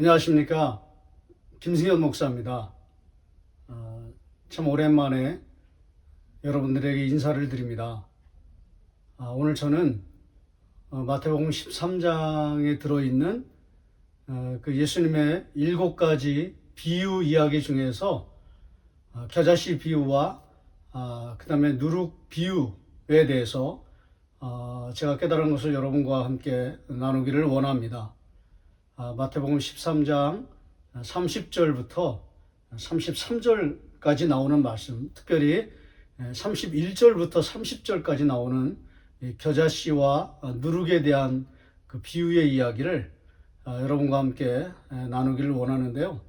안녕하십니까. 김승현 목사입니다. 참 오랜만에 여러분들에게 인사를 드립니다. 오늘 저는 마태복음 13장에 들어있는 그 예수님의 7가지 비유 이야기 중에서 겨자씨 비유와 그 다음에 누룩 비유에 대해서 제가 깨달은 것을 여러분과 함께 나누기를 원합니다. 마태복음 13장 30절부터 33절까지 나오는 말씀, 특별히 31절부터 30절까지 나오는 겨자씨와 누룩에 대한 그 비유의 이야기를 여러분과 함께 나누기를 원하는데요.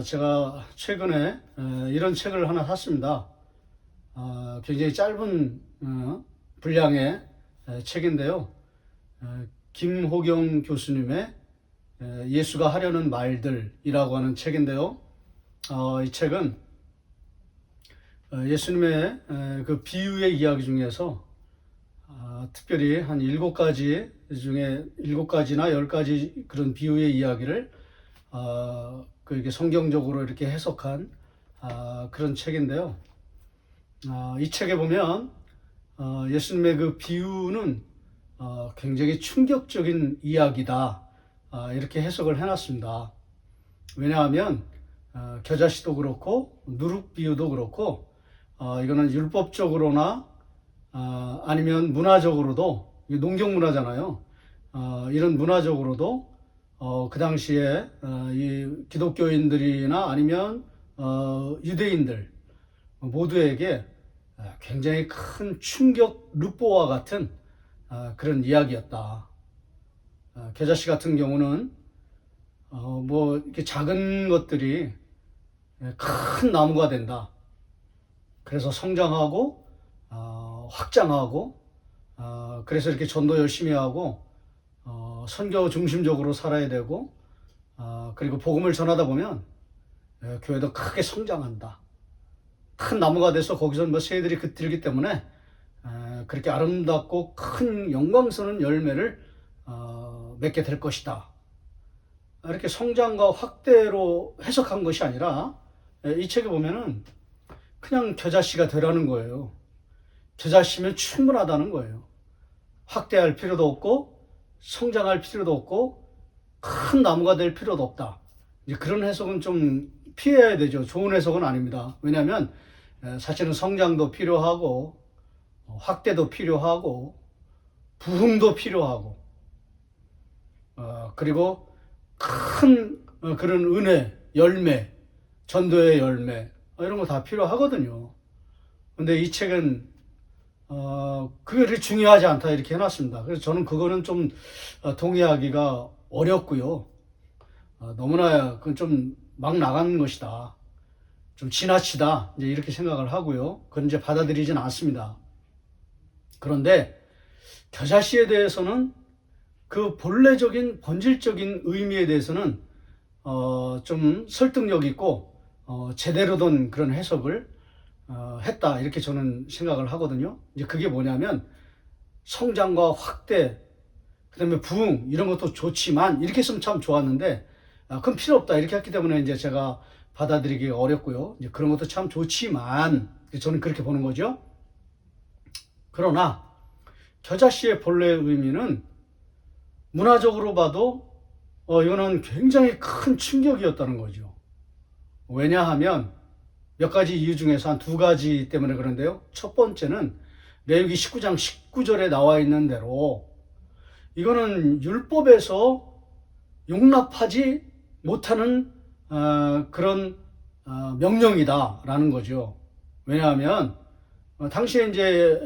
제가 최근에 이런 책을 하나 샀습니다. 굉장히 짧은 분량의 책인데요. 김호경 교수님의 예수가 하려는 말들이라고 하는 책인데요. 이 책은 예수님의 그 비유의 이야기 중에서 특별히 한 7가지 중에 7가지나 10가지 그런 비유의 이야기를 이렇게 성경적으로 이렇게 해석한 그런 책인데요. 이 책에 보면 예수님의 그 비유는 굉장히 충격적인 이야기다. 이렇게 해석을 해놨습니다. 왜냐하면 겨자씨도 그렇고 누룩 비유도 그렇고 이거는 율법적으로나 아니면 문화적으로도, 농경 문화잖아요. 이런 문화적으로도 그 당시에 이 기독교인들이나 아니면 유대인들 모두에게 굉장히 큰 충격 르뽀와 같은 그런 이야기였다. 겨자씨 같은 경우는 이렇게 작은 것들이 큰 나무가 된다. 그래서 성장하고 확장하고 그래서 이렇게 전도 열심히 하고 선교 중심적으로 살아야 되고 그리고 복음을 전하다 보면 교회도 크게 성장한다. 큰 나무가 돼서 거기서 새들이 깃들기 때문에 그렇게 아름답고 큰 영광스러운 열매를 맺게 될 것이다. 이렇게 성장과 확대로 해석한 것이 아니라 이 책에 보면은 그냥 겨자씨가 되라는 거예요. 겨자씨면 충분하다는 거예요. 확대할 필요도 없고 성장할 필요도 없고 큰 나무가 될 필요도 없다. 이제 그런 해석은 좀 피해야 되죠. 좋은 해석은 아닙니다. 왜냐하면 사실은 성장도 필요하고 확대도 필요하고 부흥도 필요하고 그리고 큰 그런 은혜, 열매, 전도의 열매 이런 거 다 필요하거든요. 근데 이 책은 그게 중요하지 않다 이렇게 해놨습니다. 그래서 저는 그거는 좀 동의하기가 어렵고요. 너무나 그건 좀 막 나가는 것이다. 좀 지나치다 이제 이렇게 생각을 하고요. 그건 이제 받아들이진 않습니다. 그런데 겨자씨에 대해서는 그 본래적인 본질적인 의미에 대해서는 좀 설득력 있고 제대로 된 그런 해석을 했다 이렇게 저는 생각을 하거든요. 이제 그게 뭐냐면 성장과 확대, 그다음에 부흥 이런 것도 좋지만 이렇게 했으면 참 좋았는데 그건 필요 없다 이렇게 했기 때문에 이제 제가 받아들이기가 어렵고요. 이제 그런 것도 참 좋지만 저는 그렇게 보는 거죠. 그러나 겨자씨의 본래의 의미는 문화적으로 봐도 이거는 굉장히 큰 충격이었다는 거죠. 왜냐하면 몇 가지 이유 중에서 한 2가지 때문에 그런데요. 첫 번째는 레위기 19장 19절에 나와 있는 대로 이거는 율법에서 용납하지 못하는 그런 명령이다라는 거죠. 왜냐하면 당시에 이제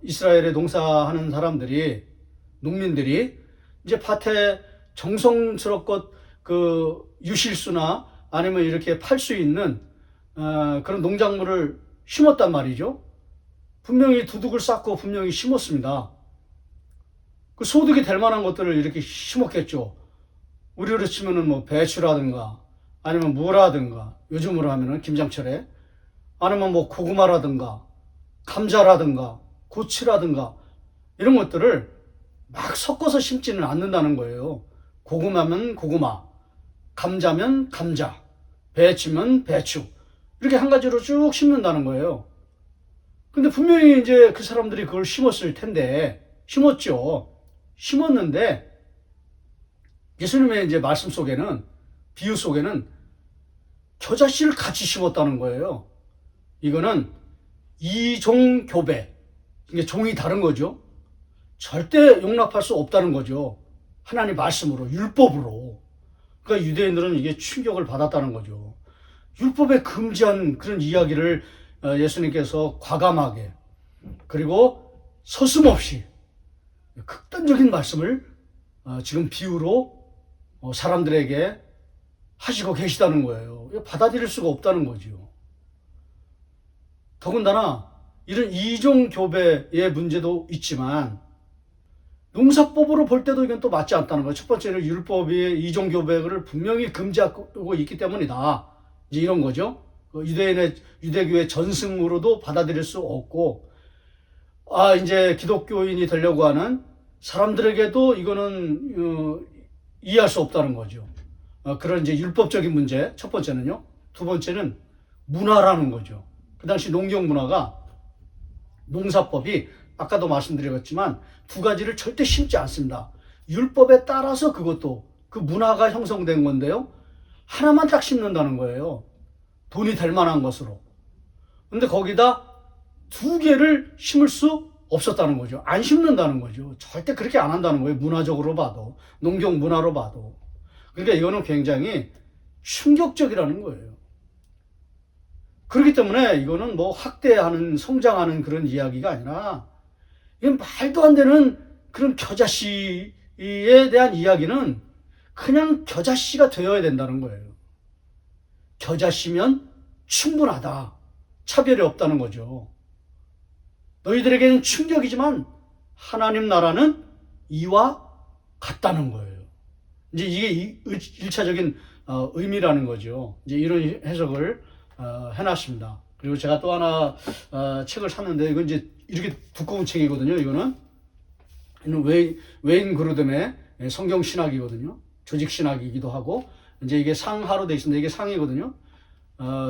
이스라엘에 농사하는 사람들이, 농민들이 이제 밭에 정성스럽고 그 유실수나 아니면 이렇게 팔 수 있는 그런 농작물을 심었단 말이죠. 분명히 두둑을 쌓고 분명히 심었습니다. 그 소득이 될 만한 것들을 이렇게 심었겠죠. 우리로 치면은 뭐 배추라든가 아니면 무라든가 요즘으로 하면은 김장철에 아니면 뭐 고구마라든가 감자라든가 고추라든가 이런 것들을 막 섞어서 심지는 않는다는 거예요. 고구마면 고구마, 감자면 감자, 배추면 배추. 이렇게 한 가지로 쭉 심는다는 거예요. 근데 분명히 이제 그 사람들이 그걸 심었을 텐데, 심었죠. 심었는데, 예수님의 이제 말씀 속에는, 비유 속에는 겨자씨를 같이 심었다는 거예요. 이거는 이종교배. 이게 종이 다른 거죠. 절대 용납할 수 없다는 거죠. 하나님 말씀으로, 율법으로. 그러니까 유대인들은 이게 충격을 받았다는 거죠. 율법에 금지한 그런 이야기를 예수님께서 과감하게 그리고 서슴없이 극단적인 말씀을 지금 비유로 사람들에게 하시고 계시다는 거예요. 받아들일 수가 없다는 거죠. 더군다나 이런 이종교배의 문제도 있지만 농사법으로 볼 때도 이건 또 맞지 않다는 거예요. 첫 번째는 율법이 이종교배를 분명히 금지하고 있기 때문이다. 이제 이런 거죠. 유대교의 전승으로도 받아들일 수 없고, 이제 기독교인이 되려고 하는 사람들에게도 이거는 이해할 수 없다는 거죠. 그런 이제 율법적인 문제, 첫 번째는요. 두 번째는 문화라는 거죠. 그 당시 농경 문화가, 농사법이 아까도 말씀드렸지만 두 가지를 절대 심지 않습니다. 율법에 따라서 그것도 그 문화가 형성된 건데요. 하나만 딱 심는다는 거예요. 돈이 될 만한 것으로. 근데 거기다 두 개를 심을 수 없었다는 거죠. 안 심는다는 거죠. 절대 그렇게 안 한다는 거예요. 문화적으로 봐도, 농경 문화로 봐도. 그러니까 이거는 굉장히 충격적이라는 거예요. 그렇기 때문에 이거는 뭐 학대하는, 성장하는 그런 이야기가 아니라, 이건 말도 안 되는 그런 겨자씨에 대한 이야기는 그냥 겨자씨가 되어야 된다는 거예요. 겨자씨면 충분하다. 차별이 없다는 거죠. 너희들에게는 충격이지만 하나님 나라는 이와 같다는 거예요. 이제 이게 1차적인 의미라는 거죠. 이제 이런 해석을 해놨습니다. 그리고 제가 또 하나 책을 샀는데, 이건 이제 이렇게 두꺼운 책이거든요. 이거는 웨인 그루덤의 성경 신학이거든요. 조직 신학이기도 하고, 이제 이게 상하로 되어 있습니다. 이게 상이거든요.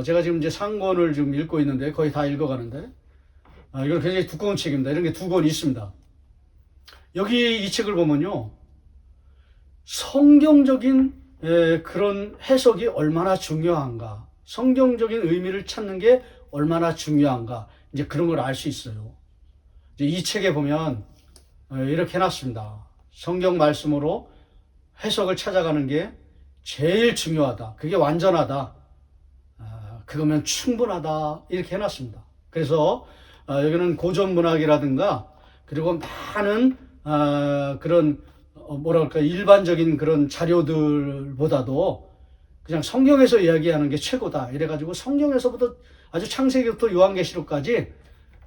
제가 지금 이제 상권을 좀 읽고 있는데, 거의 다 읽어가는데, 이건 굉장히 두꺼운 책입니다. 이런 게 두 권 있습니다. 여기 이 책을 보면요, 성경적인 그런 해석이 얼마나 중요한가, 성경적인 의미를 찾는 게 얼마나 중요한가, 이제 그런 걸 알 수 있어요. 이제 이 책에 보면 이렇게 해놨습니다. 성경 말씀으로 해석을 찾아가는 게 제일 중요하다. 그게 완전하다. 그거면 충분하다. 이렇게 해놨습니다. 그래서 여기는 고전 문학이라든가, 그리고 많은 그런 뭐랄까 일반적인 그런 자료들보다도 그냥 성경에서 이야기하는 게 최고다. 이래가지고 성경에서부터 아주 창세기부터 요한계시록까지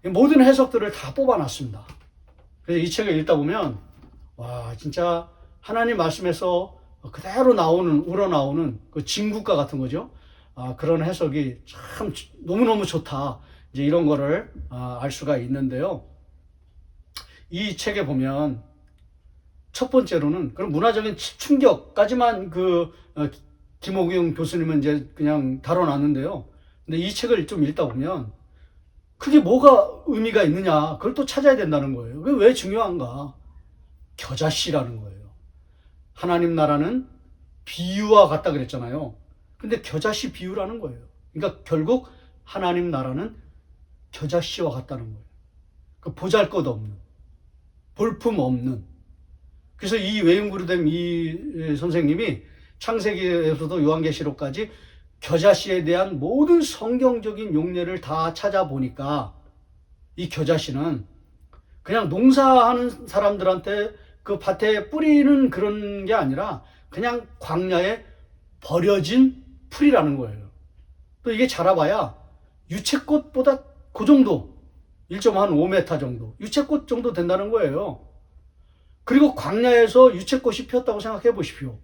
모든 해석들을 다 뽑아놨습니다. 그래서 이 책을 읽다 보면 와, 진짜 하나님 말씀에서 그대로 나오는, 우러나오는 그 진국과 같은 거죠. 그런 해석이 참 너무너무 좋다. 이제 이런 거를 알 수가 있는데요. 이 책에 보면 첫 번째로는 그런 문화적인 충격까지만 김호경 교수님은 이제 그냥 다뤄놨는데요. 근데 이 책을 좀 읽다 보면 그게 뭐가 의미가 있느냐, 그걸 또 찾아야 된다는 거예요. 그게 왜 중요한가? 겨자씨라는 거예요. 하나님 나라는 비유와 같다 그랬잖아요. 근데 겨자씨 비유라는 거예요. 그러니까 결국 하나님 나라는 겨자씨와 같다는 거예요. 그 보잘것없는, 볼품없는. 그래서 이 웨인그루뎀 이 선생님이 창세기에서도 요한계시록까지 겨자씨에 대한 모든 성경적인 용례를 다 찾아보니까 이 겨자씨는 그냥 농사하는 사람들한테 그 밭에 뿌리는 그런 게 아니라 그냥 광야에 버려진 풀이라는 거예요. 또 이게 자라봐야 유채꽃보다 그 정도, 1.5m 정도, 유채꽃 정도 된다는 거예요. 그리고 광야에서 유채꽃이 피었다고 생각해 보십시오.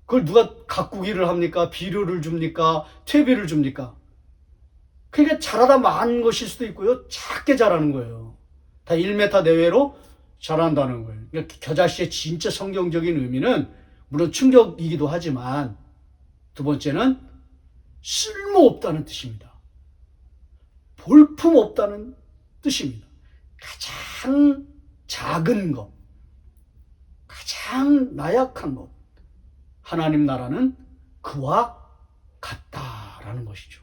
그걸 누가 가꾸기를 합니까? 비료를 줍니까? 퇴비를 줍니까? 그러니까 자라다 만 것일 수도 있고요. 작게 자라는 거예요. 다 1m 내외로 자란다는 거예요. 그러니까 겨자씨의 진짜 성경적인 의미는 물론 충격이기도 하지만 두 번째는 쓸모없다는 뜻입니다. 볼품없다는 뜻입니다. 가장 작은 것, 가장 나약한 것, 하나님 나라는 그와 같다라는 것이죠.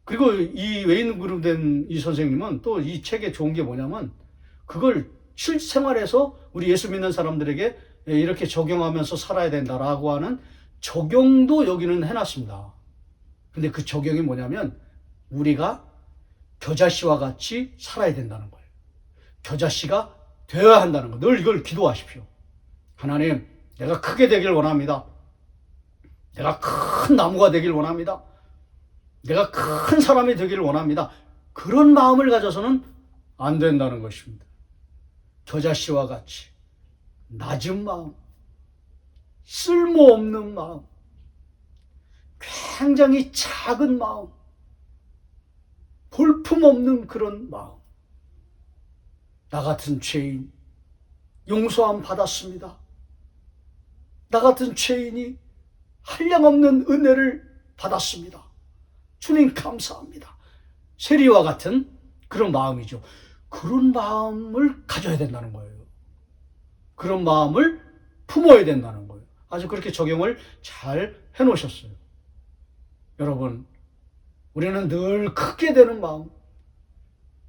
그리고 이 웨인 그룹된 이 선생님은 또 이 책에 좋은 게 뭐냐면 그걸 실생활에서 우리 예수 믿는 사람들에게 이렇게 적용하면서 살아야 된다라고 하는 적용도 여기는 해놨습니다. 근데 그 적용이 뭐냐면 우리가 겨자씨와 같이 살아야 된다는 거예요. 겨자씨가 되어야 한다는 거. 늘 이걸 기도하십시오. 하나님, 내가 크게 되길 원합니다. 내가 큰 나무가 되길 원합니다. 내가 큰 사람이 되기를 원합니다. 그런 마음을 가져서는 안 된다는 것입니다. 겨자씨와 같이 낮은 마음, 쓸모없는 마음, 굉장히 작은 마음, 볼품없는 그런 마음. 나 같은 죄인 용서함 받았습니다. 나 같은 죄인이 한량없는 은혜를 받았습니다. 주님 감사합니다. 세리와 같은 그런 마음이죠. 그런 마음을 가져야 된다는 거예요. 그런 마음을 품어야 된다는 거예요. 아주 그렇게 적용을 잘 해놓으셨어요. 여러분, 우리는 늘 크게 되는 마음,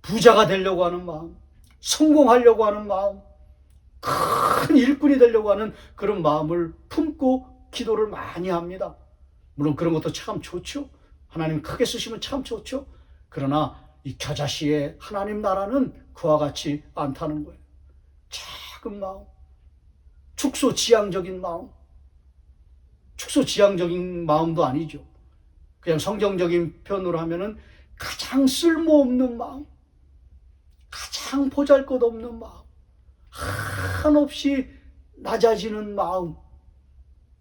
부자가 되려고 하는 마음, 성공하려고 하는 마음, 큰 일꾼이 되려고 하는 그런 마음을 품고 기도를 많이 합니다. 물론 그런 것도 참 좋죠. 하나님 크게 쓰시면 참 좋죠. 그러나 이 겨자씨의 하나님 나라는 그와 같이 않다는 거예요. 작은 마음, 축소지향적인 마음, 축소지향적인 마음도 아니죠. 그냥 성경적인 표현으로 하면은 가장 쓸모없는 마음, 가장 보잘것없는 마음, 한없이 낮아지는 마음.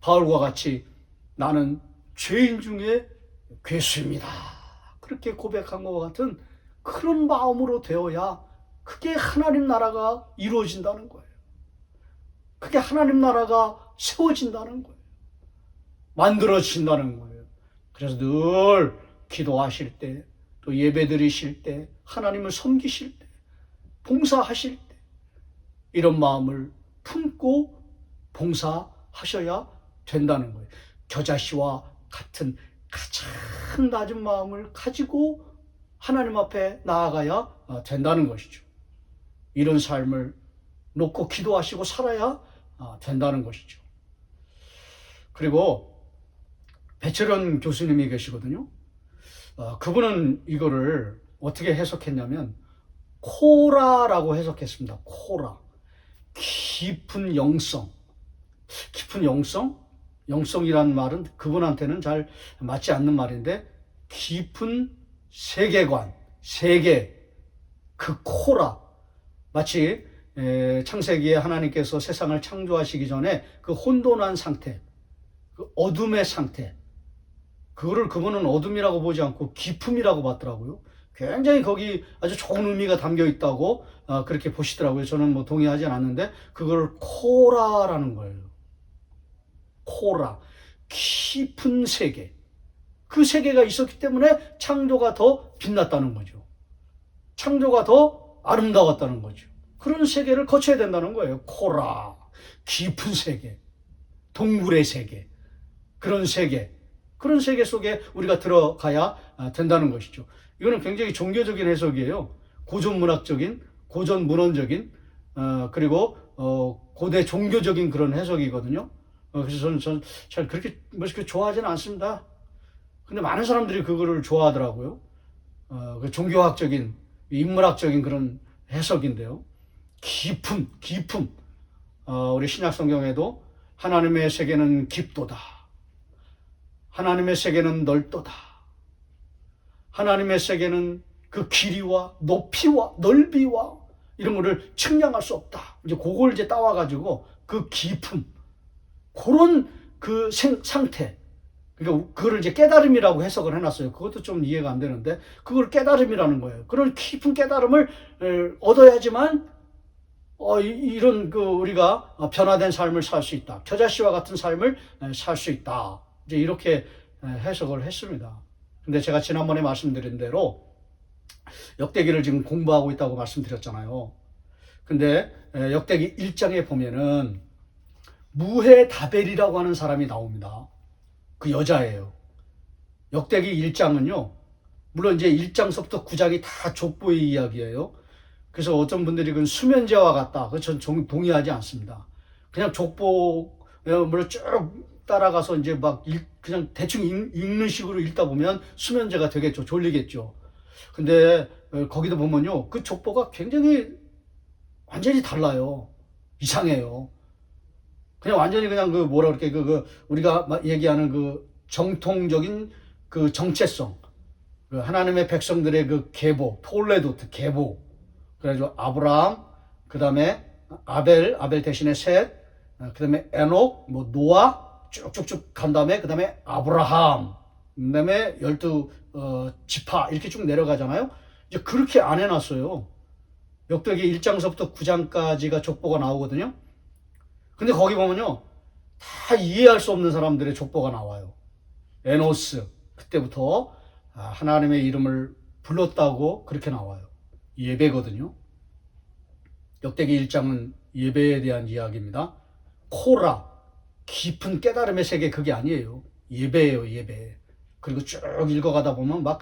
바울과 같이 나는 죄인 중에 괴수입니다. 그렇게 고백한 것과 같은 그런 마음으로 되어야 그게 하나님 나라가 이루어진다는 거예요. 그게 하나님 나라가 세워진다는 거예요. 만들어진다는 거예요. 그래서 늘 기도하실 때, 또 예배 드리실 때, 하나님을 섬기실 때, 봉사하실 때 이런 마음을 품고 봉사하셔야 된다는 거예요. 겨자씨와 같은 가장 낮은 마음을 가지고 하나님 앞에 나아가야 된다는 것이죠. 이런 삶을 놓고 기도하시고 살아야 된다는 것이죠. 그리고 배철원 교수님이 계시거든요. 그분은 이거를 어떻게 해석했냐면 코라라고 해석했습니다. 코라. 깊은 영성. 깊은 영성? 영성이란 말은 그분한테는 잘 맞지 않는 말인데 깊은 세계관, 세계, 그 코라. 마치 창세기에 하나님께서 세상을 창조하시기 전에 그 혼돈한 상태, 그 어둠의 상태, 그거를 그분은 어둠이라고 보지 않고 깊음이라고 봤더라고요. 굉장히 거기 아주 좋은 의미가 담겨 있다고 그렇게 보시더라고요. 저는 뭐 동의하지 않았는데 그걸 코라라는 거예요. 코라, 깊은 세계. 그 세계가 있었기 때문에 창조가 더 빛났다는 거죠. 창조가 더 아름다웠다는 거죠. 그런 세계를 거쳐야 된다는 거예요. 코라, 깊은 세계, 동물의 세계, 그런 세계. 그런 세계 속에 우리가 들어가야 된다는 것이죠. 이거는 굉장히 종교적인 해석이에요. 고전문학적인, 고전문헌적인, 그리고 고대 종교적인 그런 해석이거든요. 그래서 저는 잘 그렇게 좋아하지는 않습니다. 근데 많은 사람들이 그거를 좋아하더라고요. 그 종교학적인, 인문학적인 그런 해석인데요. 깊음. 우리 신약 성경에도 하나님의 세계는 깊도다. 하나님의 세계는 넓도다. 하나님의 세계는 그 길이와 높이와 넓이와 이런 거를 측량할 수 없다. 이제 그걸 이제 따와가지고 그 깊음, 그런 그 상태, 그러니까 그거를 이제 깨달음이라고 해석을 해놨어요. 그것도 좀 이해가 안 되는데 그걸 깨달음이라는 거예요. 그런 깊은 깨달음을 얻어야지만 이런 우리가 변화된 삶을 살 수 있다. 겨자씨와 같은 삶을 살 수 있다. 이제 이렇게 해석을 했습니다. 근데 제가 지난번에 말씀드린 대로 역대기를 지금 공부하고 있다고 말씀드렸잖아요. 근데 역대기 1장에 보면은 무헤다벨이라고 하는 사람이 나옵니다. 그 여자예요. 역대기 1장은요. 물론 이제 1장서부터 9장이 다 족보의 이야기예요. 그래서 어떤 분들이 그건 수면제와 같다. 전 동의하지 않습니다. 그냥 족보를 쭉 따라가서 이제 막 그냥 대충 읽는 식으로 읽다 보면 수면제가 되겠죠. 졸리겠죠. 근데 거기도 보면요. 그 족보가 굉장히 완전히 달라요. 이상해요. 그냥 완전히 그냥 뭐라 그럴게, 우리가 얘기하는 정통적인 정체성. 하나님의 백성들의 계보, 톨레도트 계보. 그래가지고 아브라함, 그 다음에 아벨 대신에 셋, 그 다음에 에녹, 노아, 쭉쭉쭉 간 다음에, 그 다음에 아브라함, 그 다음에 12지파, 이렇게 쭉 내려가잖아요. 이제 그렇게 안 해놨어요. 역대기 1장서부터 9장까지가 족보가 나오거든요. 근데 거기 보면요, 다 이해할 수 없는 사람들의 족보가 나와요. 에노스, 그때부터 하나님의 이름을 불렀다고 그렇게 나와요. 예배거든요. 역대기 1장은 예배에 대한 이야기입니다. 코라, 깊은 깨달음의 세계, 그게 아니에요. 예배예요, 예배. 그리고 쭉 읽어가다 보면 막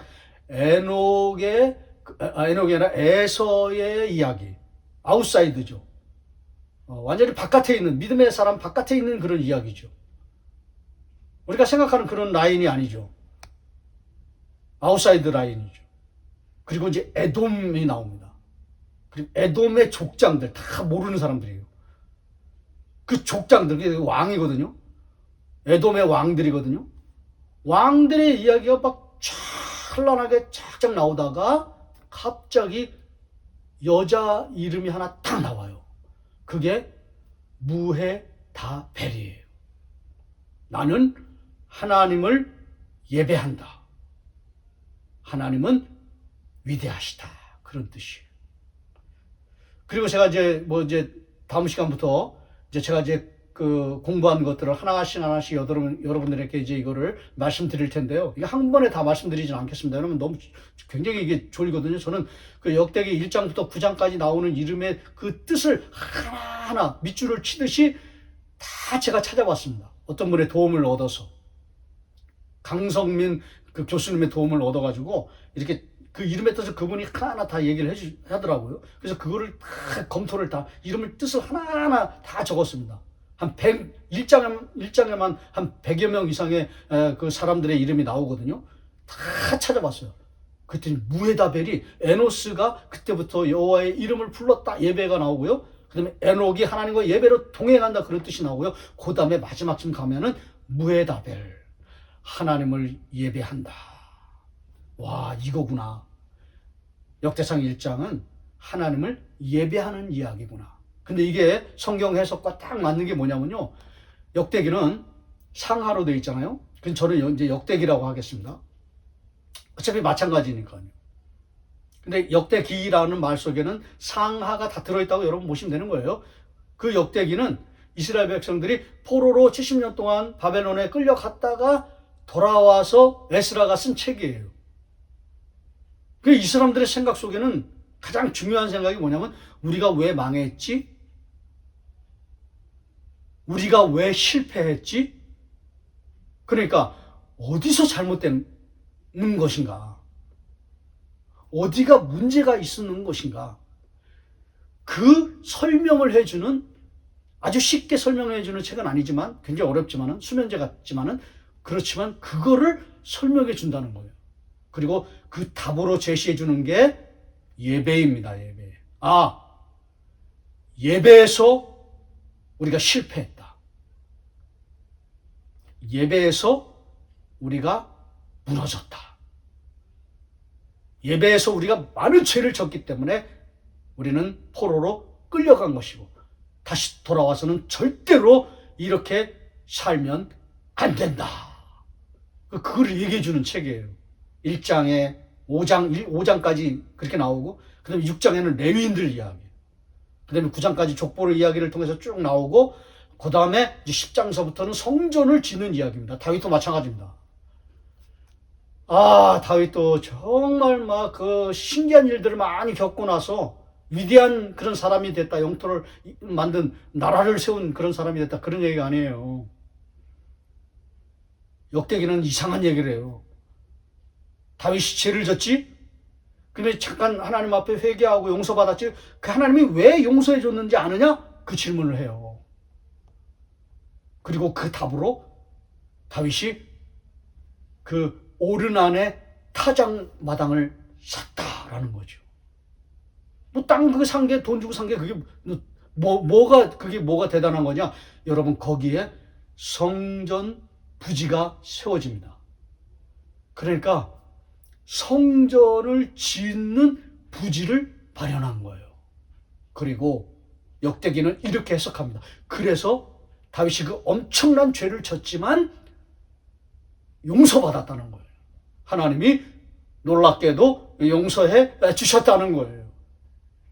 에녹이 아니라 에서의 이야기, 아웃사이드죠. 완전히 바깥에 있는, 믿음의 사람 바깥에 있는 그런 이야기죠. 우리가 생각하는 그런 라인이 아니죠. 아웃사이드 라인이죠. 그리고 이제 에돔이 나옵니다. 그리고 에돔의 족장들, 다 모르는 사람들이에요. 그 족장들, 그게 왕이거든요. 에돔의 왕들이거든요. 왕들의 이야기가 막 찬란하게 쫙쫙 나오다가 갑자기 여자 이름이 하나 딱 나와요. 그게 무헤다벨이에요. 나는 하나님을 예배한다. 하나님은 위대하시다. 그런 뜻이에요. 그리고 제가 이제 다음 시간부터 제가 공부한 것들을 하나씩 여러분들에게 이제 이거를 말씀드릴 텐데요. 이게 한 번에 다 말씀드리진 않겠습니다. 왜냐면 너무 굉장히 이게 졸리거든요. 저는 역대기 1장부터 9장까지 나오는 이름의 그 뜻을 하나하나 밑줄을 치듯이 다 제가 찾아봤습니다. 어떤 분의 도움을 얻어서. 강성민 교수님의 도움을 얻어가지고 이렇게 그 이름의 뜻을 그분이 하나하나 다 얘기를 하더라고요. 그래서 그거를 다 검토를 이름을 뜻을 하나하나 다 적었습니다. 한 1장에만 한 100여 명 이상의 그 사람들의 이름이 나오거든요. 다 찾아봤어요. 그랬더니 무헤다벨이 에노스가 그때부터 여호와의 이름을 불렀다, 예배가 나오고요. 그 다음에 에녹이 하나님과 예배로 동행한다, 그런 뜻이 나오고요. 그 다음에 마지막쯤 가면은 무헤다벨, 하나님을 예배한다. 와, 이거구나. 역대상 1장은 하나님을 예배하는 이야기구나. 근데 이게 성경 해석과 딱 맞는 게 뭐냐면요. 역대기는 상하로 되어 있잖아요. 그럼 저는 이제 역대기라고 하겠습니다. 어차피 마찬가지니까요. 근데 역대기라는 말 속에는 상하가 다 들어있다고 여러분 보시면 되는 거예요. 그 역대기는 이스라엘 백성들이 포로로 70년 동안 바벨론에 끌려갔다가 돌아와서 에스라가 쓴 책이에요. 그 이 사람들의 생각 속에는 가장 중요한 생각이 뭐냐면 우리가 왜 망했지? 우리가 왜 실패했지? 그러니까 어디서 잘못된 것인가? 어디가 문제가 있는 것인가? 그 설명을 해주는, 아주 쉽게 설명을 해주는 책은 아니지만, 굉장히 어렵지만은, 수면제 같지만은, 그렇지만 그거를 설명해 준다는 거예요. 그리고 그 답으로 제시해 주는 게 예배입니다. 예배. 예배에서 우리가 실패했다. 예배에서 우리가 무너졌다. 예배에서 우리가 많은 죄를 졌기 때문에 우리는 포로로 끌려간 것이고, 다시 돌아와서는 절대로 이렇게 살면 안 된다. 그걸 얘기해 주는 책이에요. 1장에 5장까지 그렇게 나오고, 그 다음에 6장에는 레위인들 이야기. 그 다음에 9장까지 족보를 이야기를 통해서 쭉 나오고, 그 다음에 이제 10장서부터는 성전을 짓는 이야기입니다. 다윗도 마찬가지입니다. 다윗도 정말 막 그 신기한 일들을 많이 겪고 나서 위대한 그런 사람이 됐다. 영토를 만든, 나라를 세운 그런 사람이 됐다. 그런 얘기가 아니에요. 역대기는 이상한 얘기를 해요. 다윗이 죄를 졌지? 근데 잠깐 하나님 앞에 회개하고 용서받았지? 그 하나님이 왜 용서해 줬는지 아느냐? 그 질문을 해요. 그리고 그 답으로 다윗이 그 오른 안에 타작 마당을 샀다라는 거죠. 뭐 땅 그 산 게, 돈 주고 산 게 그게 그게 뭐가 대단한 거냐? 여러분, 거기에 성전 부지가 세워집니다. 그러니까 성전을 짓는 부지를 마련한 거예요. 그리고 역대기는 이렇게 해석합니다. 그래서 다윗이 그 엄청난 죄를 졌지만 용서받았다는 거예요. 하나님이 놀랍게도 용서해 주셨다는 거예요.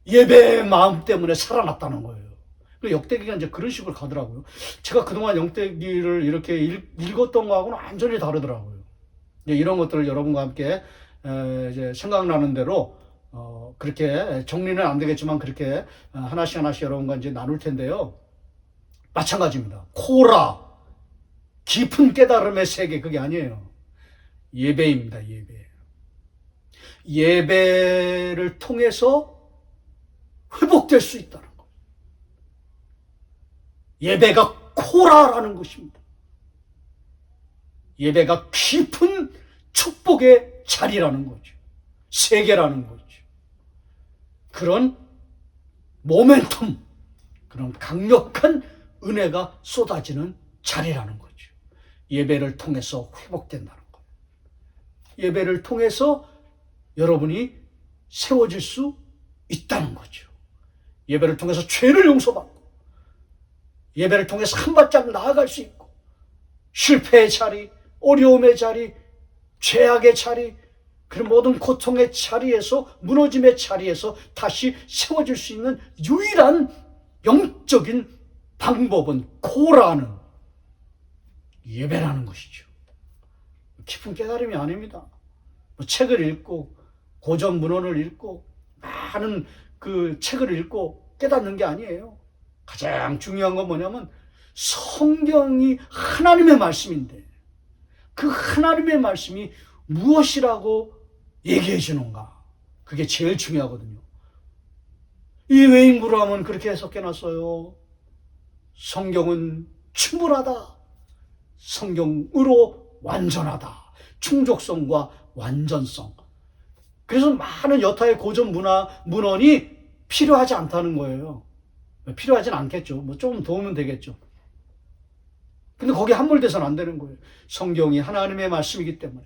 예배의 마음 때문에 살아났다는 거예요. 역대기가 이제 그런 식으로 가더라고요. 제가 그동안 역대기를 이렇게 읽었던 거하고는 완전히 다르더라고요. 이런 것들을 여러분과 함께 이제 생각나는 대로 그렇게 정리는 안 되겠지만 그렇게 하나씩 여러분과 이제 나눌 텐데요. 마찬가지입니다. 코라, 깊은 깨달음의 세계, 그게 아니에요. 예배입니다. 예배. 예배를 통해서 회복될 수 있다는 것. 예배가 코라라는 것입니다. 예배가 깊은 축복의 자리라는 거죠. 세계라는 거죠. 그런 모멘텀, 그런 강력한 은혜가 쏟아지는 자리라는 거죠. 예배를 통해서 회복된다는 거예요. 예배를 통해서 여러분이 세워질 수 있다는 거죠. 예배를 통해서 죄를 용서받고, 예배를 통해서 한 발짝 나아갈 수 있고, 실패의 자리, 어려움의 자리, 죄악의 자리, 그런 모든 고통의 자리에서, 무너짐의 자리에서 다시 세워질 수 있는 유일한 영적인 방법은 코라는 예배라는 것이죠. 깊은 깨달음이 아닙니다. 책을 읽고 고전 문헌을 읽고 많은 그 책을 읽고 깨닫는 게 아니에요. 가장 중요한 건 뭐냐면 성경이 하나님의 말씀인데 그 하나님의 말씀이 무엇이라고 얘기해 주는가, 그게 제일 중요하거든요. 이 외인구람은 그렇게 해석해놨어요. 성경은 충분하다. 성경으로 완전하다. 충족성과 완전성. 그래서 많은 여타의 고전 문헌이 필요하지 않다는 거예요. 필요하진 않겠죠. 뭐 조금 도우면 되겠죠. 근데 거기에 함몰돼서는 안 되는 거예요. 성경이 하나님의 말씀이기 때문에.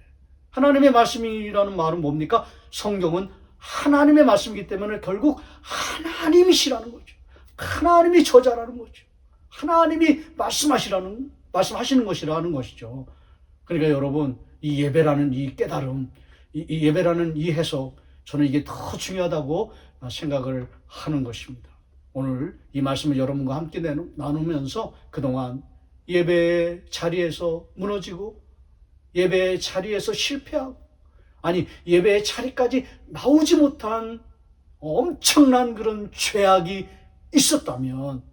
하나님의 말씀이라는 말은 뭡니까? 성경은 하나님의 말씀이기 때문에 결국 하나님이시라는 거죠. 하나님이 저자라는 거죠. 하나님이 말씀하시는 것이라는 것이죠. 그러니까 여러분, 이 예배라는 이 깨달음, 이 예배라는 이 해석, 저는 이게 더 중요하다고 생각을 하는 것입니다. 오늘 이 말씀을 여러분과 함께 나누면서 그동안 예배의 자리에서 무너지고 예배의 자리에서 실패하고, 아니 예배의 자리까지 나오지 못한 엄청난 그런 죄악이 있었다면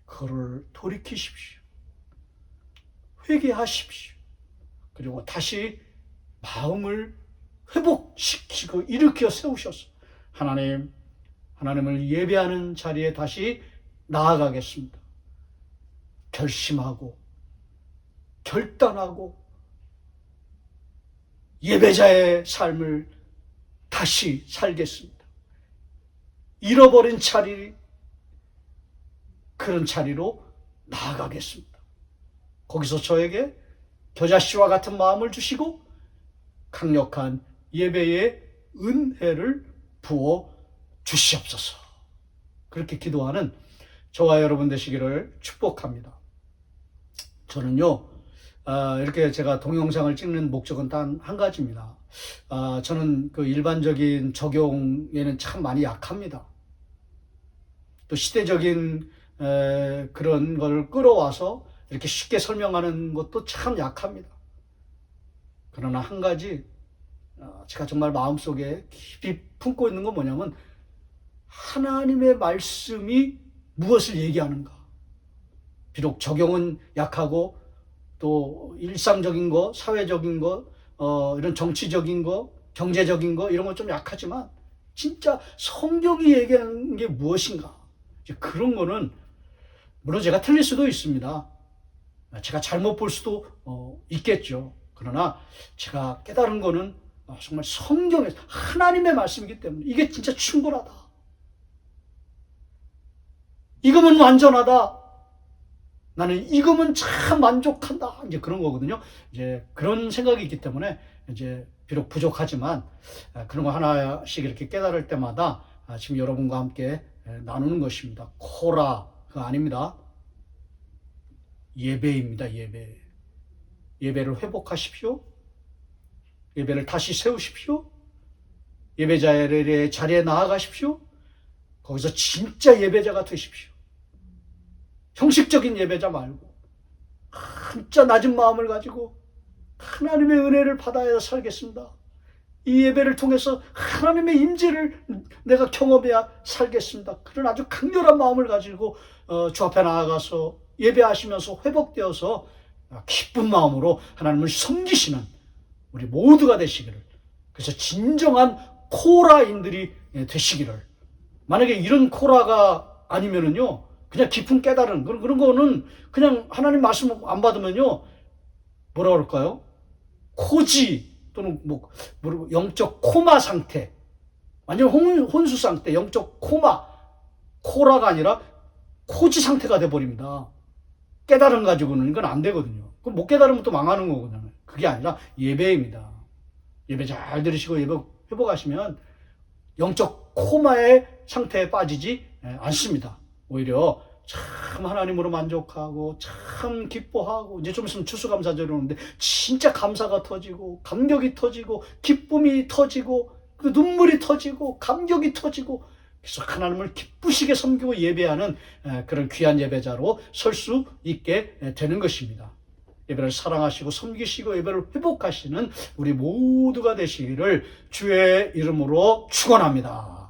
그를 돌이키십시오. 회개하십시오. 그리고 다시 마음을 회복시키고 일으켜 세우셔서 하나님을 예배하는 자리에 다시 나아가겠습니다. 결심하고 결단하고 예배자의 삶을 다시 살겠습니다. 잃어버린 자리, 그런 자리로 나아가겠습니다. 거기서 저에게 겨자씨와 같은 마음을 주시고 강력한 예배의 은혜를 부어 주시옵소서. 그렇게 기도하는 저와 여러분 되시기를 축복합니다. 저는요, 이렇게 제가 동영상을 찍는 목적은 단 한 가지입니다. 저는 그 일반적인 적용에는 참 많이 약합니다. 또 시대적인 그런 걸 끌어와서 이렇게 쉽게 설명하는 것도 참 약합니다. 그러나 한 가지 제가 정말 마음속에 깊이 품고 있는 건 뭐냐면 하나님의 말씀이 무엇을 얘기하는가. 비록 적용은 약하고 또 일상적인 거, 사회적인 거, 이런 정치적인 거, 경제적인 거 이런 건 좀 약하지만 진짜 성경이 얘기하는 게 무엇인가. 이제 그런 거는 물론 제가 틀릴 수도 있습니다. 제가 잘못 볼 수도 있겠죠. 그러나 제가 깨달은 거는 정말 성경에서 하나님의 말씀이기 때문에 이게 진짜 충분하다. 이거면 완전하다. 나는 이거면 참 만족한다. 이제 그런 거거든요. 이제 그런 생각이 있기 때문에 이제 비록 부족하지만 그런 거 하나씩 이렇게 깨달을 때마다 지금 여러분과 함께 나누는 것입니다. 코라가 아닙니다. 예배입니다. 예배. 예배를 회복하십시오. 예배를 다시 세우십시오. 예배자의 자리에 나아가십시오. 거기서 진짜 예배자가 되십시오. 형식적인 예배자 말고 진짜 낮은 마음을 가지고 하나님의 은혜를 받아야 살겠습니다. 이 예배를 통해서 하나님의 임재를 내가 경험해야 살겠습니다. 그런 아주 강렬한 마음을 가지고 주 앞에 나아가서 예배하시면서 회복되어서 기쁜 마음으로 하나님을 섬기시는 우리 모두가 되시기를, 그래서 진정한 코라인들이 되시기를. 만약에 이런 코라가 아니면은요, 그냥 깊은 깨달은 그런 거는 그냥 하나님 말씀 안 받으면요, 뭐라 그럴까요? 코지 또는 뭐 영적 코마 상태, 완전 혼수 상태, 영적 코라가 아니라 코지 상태가 돼 버립니다. 깨달음 가지고는 이건 안 되거든요. 그럼 못 깨달으면 또 망하는 거거든요. 그게 아니라 예배입니다. 예배 잘 들으시고 예배 회복하시면 영적 코마의 상태에 빠지지 않습니다. 오히려 참 하나님으로 만족하고 참 기뻐하고, 이제 좀 있으면 추수감사절이 오는데 진짜 감사가 터지고 감격이 터지고 기쁨이 터지고 눈물이 터지고 감격이 터지고, 그래서 하나님을 기쁘시게 섬기고 예배하는 그런 귀한 예배자로 설 수 있게 되는 것입니다. 예배를 사랑하시고 섬기시고 예배를 회복하시는 우리 모두가 되시기를 주의 이름으로 축원합니다.